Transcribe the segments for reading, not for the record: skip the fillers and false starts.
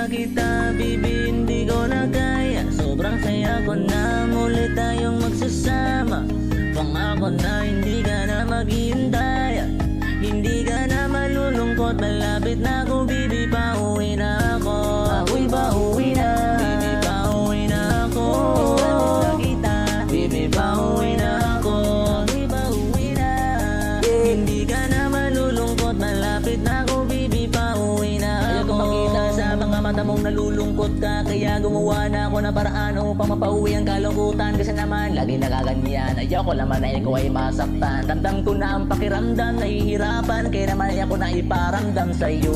na kita, baby, hindi ko na kaya. Sobrang saya ko na muli tayong magsasama. Pangako na hindi ka na maghihintay, hindi ka na malulungkot. Malapit na ako, baby, pauwi na ako. Ako'y pauwi na, baby, pauwi na ako. Miss na kita, baby, pauwi na ako. Ako'y pauwi na, hindi ka na malulungkot. Malapit na ako, baby, pauwi na ako. Ayaw ko makita sa mga mata mong nalulungkot ka, kaya gumawa na ako ng paraan upang mapauwi ang kalungkutan. Kasi naman lagi nagaganyan, ayaw ko naman na ikaw ay masaktan. Ramdam ko na ang pakiramdam, nahihirapan, kaya naman ayaw ko na iparamdam sa'yo.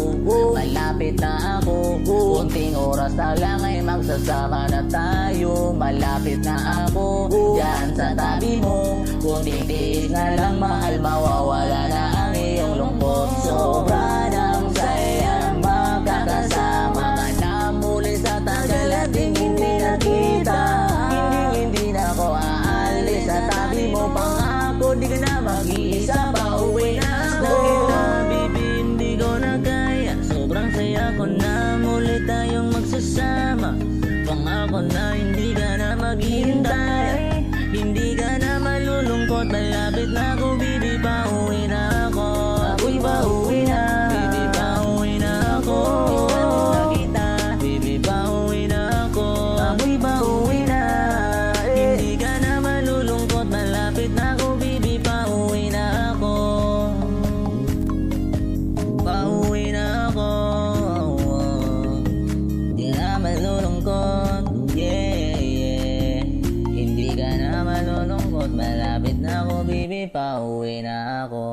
Malapit na ako, kunting oras na lang ay magsasama na tayo. Malapit na ako, dyan sa tabi mo, kunting tiis na lang mahal, mawawala na ang iyong lungkot. Sobra ng saya makakasama ka na muli sa tagal at hindi nakita. Hindi na ako aalis sa tabi mo, pangako di ka na mag-iisa, pauwi na ako. Kita, baby, hindi ko na kaya. Sobrang saya ko na muli tayong magsasama. Pangako na hindi ka na maghihintay, hindi ka na malulungkot. Malapit na ako, baby, pauwi na ako. Ako'y pauwi na, baby, pauwi na ako. Miss na kita, baby, pauwi na ako. Ako'y pauwi na, hindi ka na malulungkot. Malapit na ako, baby, pauwi na ako. Pauwi na ako, hindi na malulungkot. Yeah, yeah, hindi ka na malulungkot. Malapit na ako, baby, pauwi na ako.